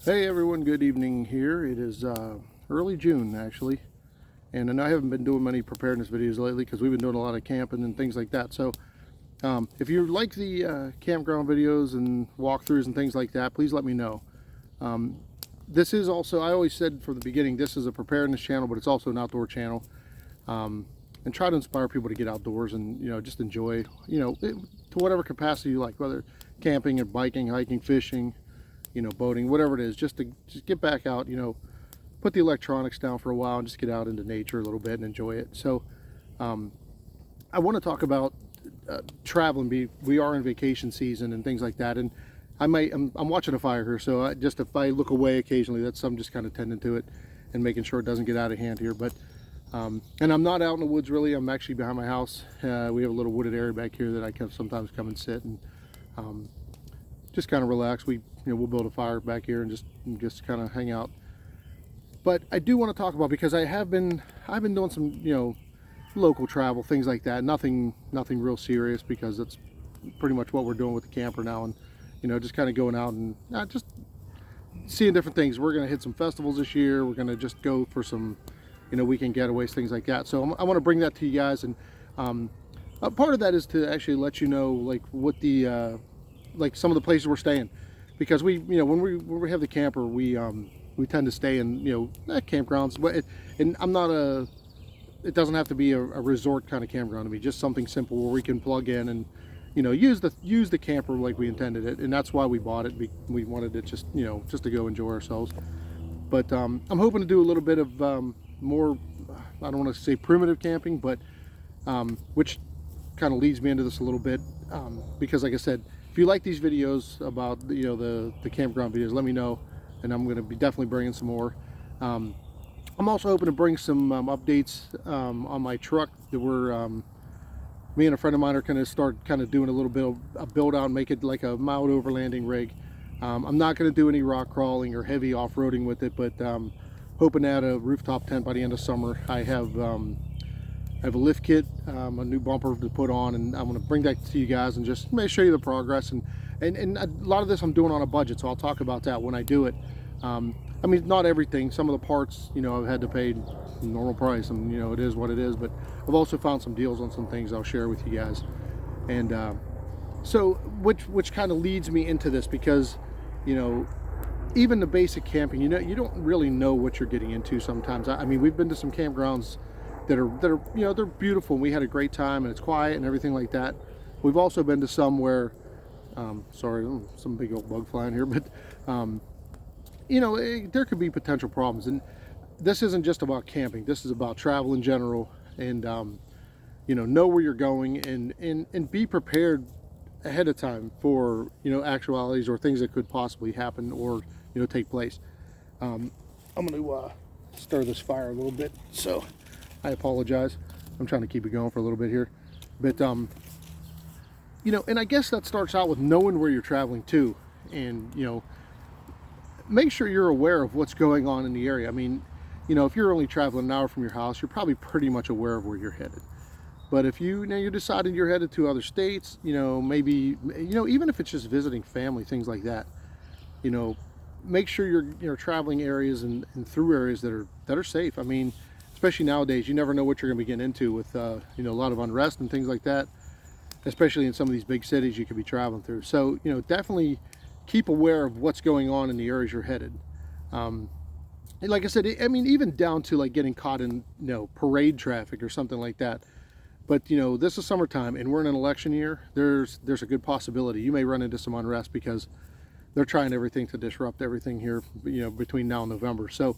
Hey everyone, good evening here. It is early June actually, and I know I haven't been doing many preparedness videos lately because we've been doing a lot of camping and things like that. So if you like the campground videos and walkthroughs and things like that, please let me know. This is also, I always said from the beginning, this is a preparedness channel, but it's also an outdoor channel. And try to inspire people to get outdoors and, just enjoy, to whatever capacity you like, whether camping or biking, hiking, fishing, boating, whatever it is, just get back out, put the electronics down for a while and just get out into nature a little bit and enjoy it. So I want to talk about traveling. We are in vacation season and things like that, and I'm watching a fire here, so just if I look away occasionally, that's I'm just kind of tending to it and making sure it doesn't get out of hand here. But and I'm not out in the woods really. I'm actually behind my house. We have a little wooded area back here that I can sometimes come and sit and just kind of relax. We'll build a fire back here and just kind of hang out. But I do want to talk about, because I've been doing some local travel, things like that. Nothing real serious, because that's pretty much what we're doing with the camper now, and just kind of going out and just seeing different things. We're going to hit some festivals this year. We're going to just go for some weekend getaways, things like that. So I want to bring that to you guys, and part of that is to actually let you know like what the like some of the places we're staying, because when we have the camper, we tend to stay in campgrounds, but it doesn't have to be a resort kind of campground to me, just something simple where we can plug in and use the camper like we intended it. And that's why we bought it. We wanted it just to go enjoy ourselves. But I'm hoping to do a little bit of more, I don't want to say primitive camping, but which kind of leads me into this a little bit, because like I said, if you like these videos about the campground videos, let me know, and I'm going to be definitely bringing some more. I'm also hoping to bring some updates on my truck that me and a friend of mine are going to start doing a little bit of a build out and make it like a mild overlanding rig. I'm not going to do any rock crawling or heavy off-roading with it, but hoping to add a rooftop tent by the end of summer. I have a lift kit, a new bumper to put on, and I'm going to bring that to you guys and just show you the progress. And a lot of this I'm doing on a budget, so I'll talk about that when I do it. I mean, not everything. Some of the parts, I've had to pay normal price, and it is what it is. But I've also found some deals on some things I'll share with you guys. And so, which kind of leads me into this, because even the basic camping, you don't really know what you're getting into sometimes. I mean, we've been to some campgrounds that are they're beautiful, and we had a great time, and it's quiet and everything like that. We've also been to some where sorry, some big old bug flying here, but there could be potential problems. And this isn't just about camping, this is about travel in general. And know where you're going, and be prepared ahead of time for actualities or things that could possibly happen or take place. I'm going to stir this fire a little bit, so I apologize. I'm trying to keep it going for a little bit here, but and I guess that starts out with knowing where you're traveling to, and make sure you're aware of what's going on in the area. I mean, if you're only traveling an hour from your house, you're probably pretty much aware of where you're headed. But if you're deciding you're headed to other states, maybe even if it's just visiting family, things like that, make sure you're traveling areas and through areas that are safe. I mean, especially nowadays, you never know what you're going to be getting into with a lot of unrest and things like that, especially in some of these big cities you could be traveling through. So definitely keep aware of what's going on in the areas you're headed. And like I said, I mean, even down to like getting caught in parade traffic or something like that. But this is summertime and we're in an election year. There's a good possibility you may run into some unrest, because they're trying everything to disrupt everything here, between now and November. So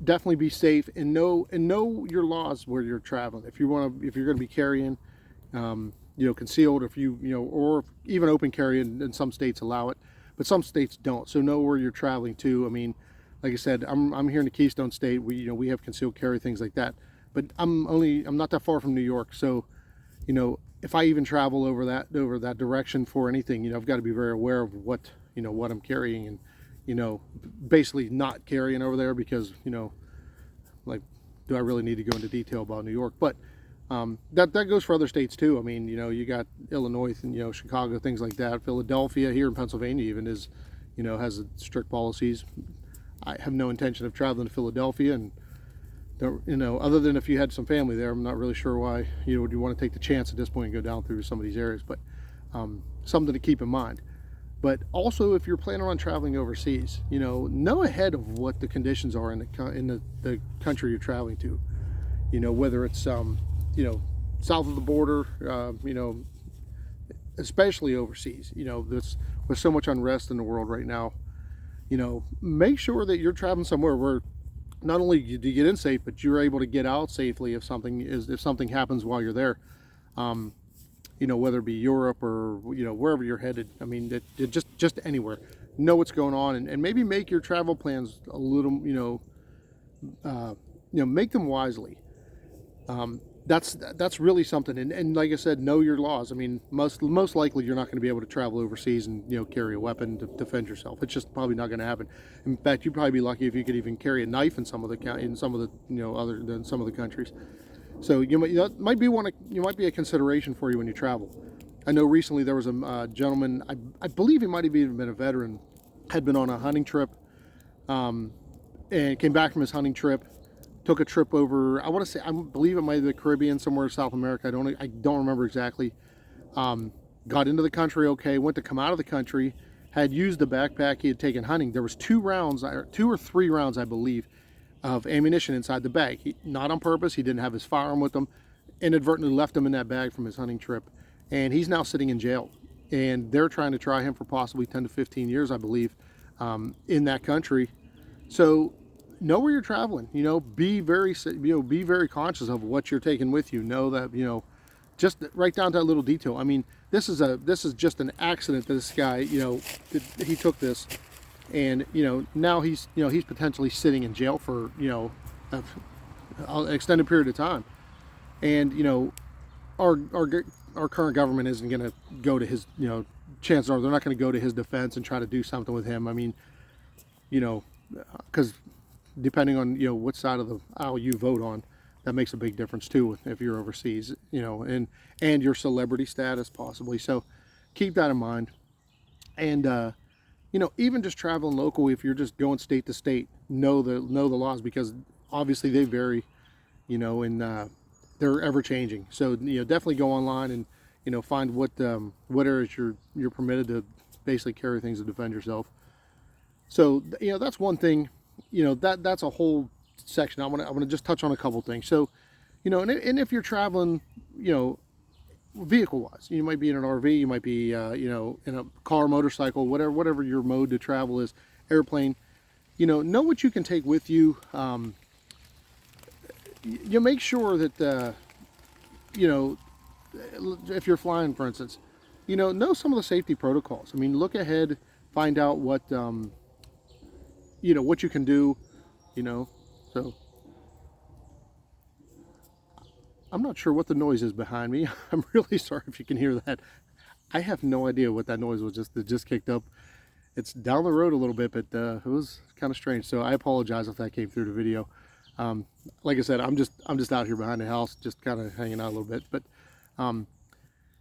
definitely be safe, and know your laws where you're traveling. If you're going to be carrying, concealed, or even open carry, and some states allow it, but some states don't. So know where you're traveling to. I mean, like I said, I'm here in the Keystone State. We have concealed carry, things like that. But I'm not that far from New York, so if I even travel over that direction for anything, I've got to be very aware of what I'm carrying, and basically not carrying over there, because like, do I really need to go into detail about New York? But that goes for other states too. I mean, you got Illinois and Chicago, things like that. Philadelphia here in Pennsylvania even is you know, has strict policies. I have no intention of traveling to Philadelphia, and don't, you know, other than if you had some family there, I'm not really sure why you would want to take the chance at this point and go down through some of these areas. But something to keep in mind. But also, if you're planning on traveling overseas, you know ahead of what the conditions are in the country you're traveling to. You know, whether it's you know, south of the border, you know, especially overseas. You know, there's with so much unrest in the world right now. You know, make sure that you're traveling somewhere where not only do you get in safe, but you're able to get out safely if something happens while you're there. You know, whether it be Europe or, you know, wherever you're headed. I mean, just anywhere. Know what's going on, and maybe make your travel plans a little, you know, make them wisely. That's really something. And like I said, know your laws. I mean, most likely you're not going to be able to travel overseas and, you know, carry a weapon to defend yourself. It's just probably not going to happen. In fact, you'd probably be lucky if you could even carry a knife in some of the you know, other than some of the countries. So that might be a consideration for you when you travel. I know recently there was a gentleman, I believe he might have even been a veteran, had been on a hunting trip, and came back from his hunting trip, took a trip over, I believe it might be the Caribbean, somewhere in South America. I don't remember exactly. Got into the country okay, went to come out of the country, had used the backpack he had taken hunting. There was 2 or 3 rounds, I believe, of ammunition inside the bag. Not on purpose, he didn't have his firearm with him, inadvertently left him in that bag from his hunting trip, and he's now sitting in jail. And they're trying to try him for possibly 10 to 15 years, I believe, in that country. So know where you're traveling. You know, be very conscious of what you're taking with you. Know that, you know, just right down to that little detail. I mean, this is just an accident that this guy, you know, he took this. And, you know, now he's potentially sitting in jail for, you know, an extended period of time. And, you know, our current government isn't going to go to his, you know, chances are they're not going to go to his defense and try to do something with him. I mean, you know, because depending on, you know, what side of the aisle you vote on, that makes a big difference too if you're overseas, you know, and your celebrity status possibly. So keep that in mind. And, you know, even just traveling locally, if you're just going state to state, know the laws, because obviously they vary, you know, and they're ever changing. So, you know, definitely go online and, you know, find what areas you're permitted to basically carry things to defend yourself. So, you know, that's one thing. You know, that's a whole section. I want to just touch on a couple things. So, you know, and if you're traveling, you know, vehicle wise, you might be in an RV, you might be you know, in a car, motorcycle, whatever your mode to travel is, airplane. You know what you can take with you. You make sure that you know, if you're flying, for instance, you know some of the safety protocols. I mean, look ahead, find out what you know, what you can do, you know. So I'm not sure what the noise is behind me. I'm really sorry if you can hear that. I have no idea what that noise was that just kicked up. It's down the road a little bit, but it was kind of strange. So I apologize if that came through the video. Like I said, I'm just out here behind the house, just kind of hanging out a little bit. But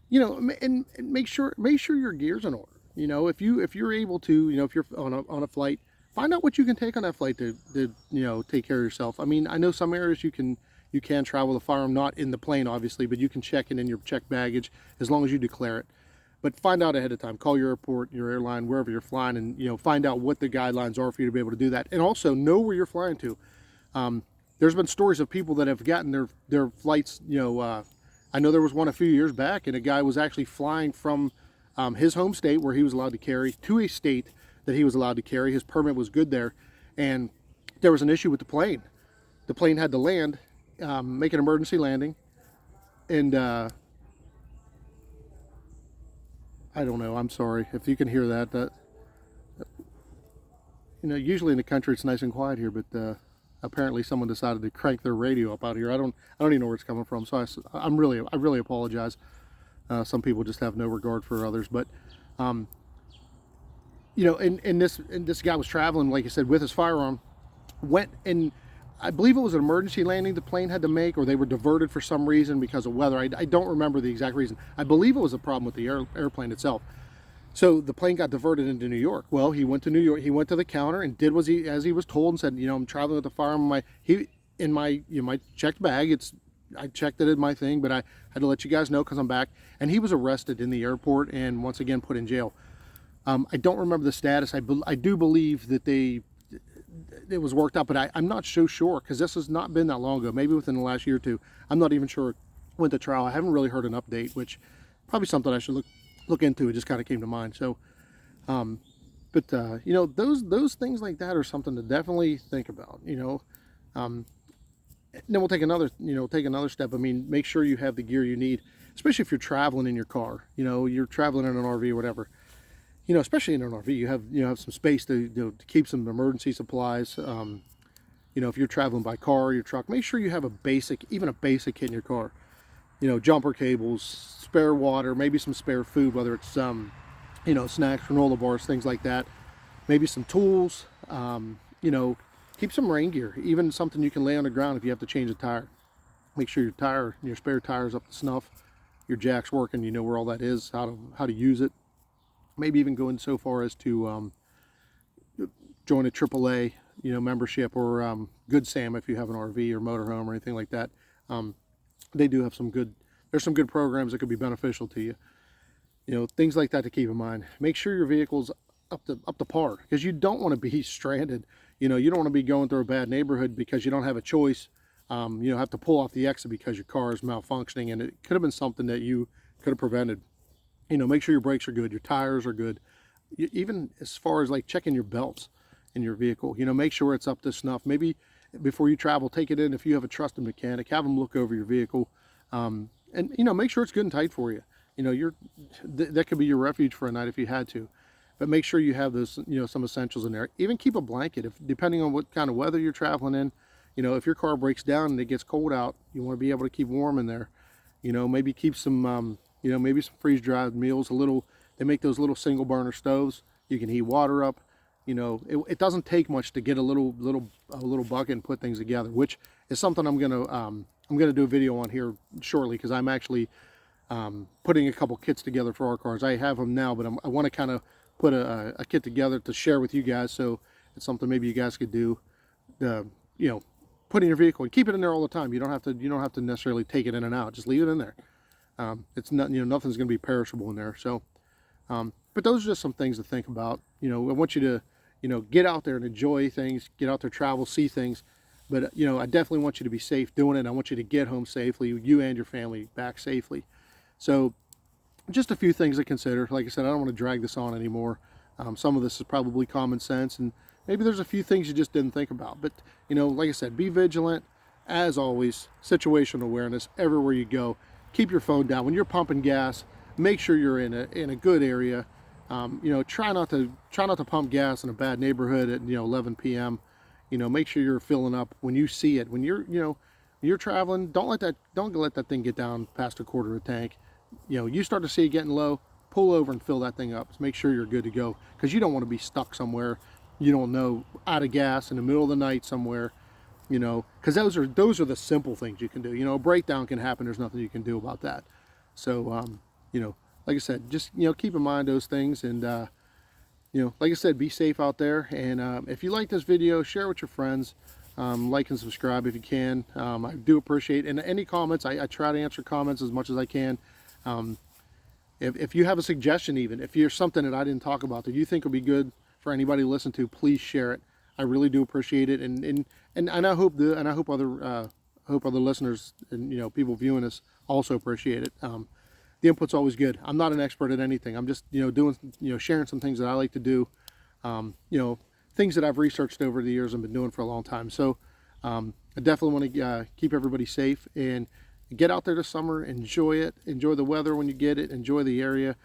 you know, and make sure your gear's in order. You know, if you're able to, you know, if you're on a flight, find out what you can take on that flight to you know, take care of yourself. I mean, I know some areas you can travel with a firearm, not in the plane obviously, but you can check it in your checked baggage as long as you declare it. But find out ahead of time. Call your airport, your airline, wherever you're flying, and, you know, find out what the guidelines are for you to be able to do that. And also know where you're flying to. There's been stories of people that have gotten their flights, you know, I know there was one a few years back, and a guy was actually flying from his home state where he was allowed to carry to a state that he was allowed to carry. His permit was good there, and there was an issue with the plane. The plane had to land, make an emergency landing, and I don't know, I'm sorry if you can hear that. You know, usually in the country it's nice and quiet here, but apparently someone decided to crank their radio up out here. I don't even know where it's coming from, so I really apologize. Some people just have no regard for others, but you know, and this guy was traveling, like I said, with his firearm, went, and I believe it was an emergency landing the plane had to make, or they were diverted for some reason because of weather. I don't remember the exact reason. I believe it was a problem with the airplane itself. So the plane got diverted into New York. Well, he went to New York. He went to the counter and did as he was told, and said, I'm traveling with a firearm in my checked bag. I checked it in my thing, but I had to let you guys know because I'm back. And he was arrested in the airport and once again put in jail. I don't remember the status. I do believe that it was worked out, but I'm not so sure because this has not been that long ago. Maybe within the last year or two. I'm not even sure it went to trial. I haven't really heard an update, which probably something I should look into. It just kind of came to mind. So, those things like that are something to definitely think about. Then we'll take another step. I mean, make sure you have the gear you need, especially if you're traveling in your car. You're traveling in an RV or whatever. Especially in an RV, you have some space to keep some emergency supplies. If you're traveling by car or your truck, make sure you have even a basic kit in your car. Jumper cables, spare water, maybe some spare food, whether it's snacks, granola bars, things like that. Maybe some tools. Keep some rain gear, even something you can lay on the ground if you have to change a tire. Make sure your spare tire is up to snuff. Your jack's working. You know where all that is, how to use it. Maybe even going so far as to join a AAA, membership, or Good Sam if you have an RV or motorhome or anything like that. They do have there's some good programs that could be beneficial to you. Things like that to keep in mind. Make sure your vehicle's up to par, because you don't want to be stranded. You don't want to be going through a bad neighborhood because you don't have a choice. Have to pull off the exit because your car is malfunctioning, and it could have been something that you could have prevented. Make sure your brakes are good, your tires are good. Even as far as like checking your belts in your vehicle, make sure it's up to snuff. Maybe before you travel, take it in. If you have a trusted mechanic, have them look over your vehicle, and make sure it's good and tight for you. That could be your refuge for a night if you had to. But make sure you have those, some essentials in there. Even keep a blanket, depending on what kind of weather you're traveling in. If your car breaks down and it gets cold out, you want to be able to keep warm in there. Maybe keep some, maybe some freeze-dried meals. They make those little single burner stoves. You can heat water up. It doesn't take much to get a little bucket and put things together, which is something I'm gonna do a video on here shortly, because I'm actually putting a couple kits together for our cars. I have them now, but I want to kind of put a kit together to share with you guys. So it's something maybe you guys could do. Put in your vehicle and keep it in there all the time. You don't have to necessarily take it in and out. Just leave it in there. It's not, nothing's going to be perishable in there. So, but those are just some things to think about. I want you to, get out there and enjoy things, get out there, travel, see things. But, I definitely want you to be safe doing it. I want you to get home safely, you and your family back safely. So just a few things to consider. Like I said, I don't want to drag this on anymore. Some of this is probably common sense, and maybe there's a few things you just didn't think about. But, like I said, be vigilant. As always, situational awareness everywhere you go. Keep your phone down. When you're pumping gas, make sure you're in a good area. Try not to pump gas in a bad neighborhood at 11 p.m. Make sure you're filling up when you see it. When you're traveling, don't let that thing get down past a quarter of a tank. You start to see it getting low, pull over and fill that thing up. Just make sure you're good to go, because you don't want to be stuck somewhere you don't know, out of gas in the middle of the night somewhere. Because those are the simple things you can do. A breakdown can happen. There's nothing you can do about that. So like I said, just keep in mind those things, and like I said, be safe out there. And if you like this video, share it with your friends. Like and subscribe if you can. I do appreciate, and any comments, I try to answer comments as much as I can. If you have a suggestion, even if you're something that I didn't talk about that you think would be good for anybody to listen to, please share it. I really do appreciate it, and I hope other listeners and people viewing this also appreciate it. The input's always good. I'm not an expert at anything. I'm just doing sharing some things that I like to do. Things that I've researched over the years and been doing for a long time. So I definitely want to keep everybody safe and get out there this summer, enjoy it, enjoy the weather when you get it, enjoy the area,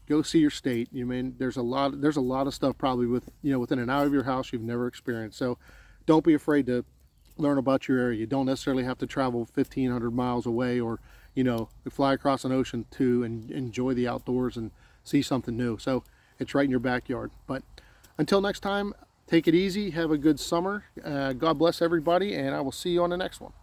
go see your state. There's a lot of stuff probably within an hour of your house you've never experienced. So don't be afraid to learn about your area. You don't necessarily have to travel 1,500 miles away, or fly across an ocean to enjoy the outdoors and see something new. So it's right in your backyard. But until next time, take it easy, have a good summer. God bless everybody, and I will see you on the next one.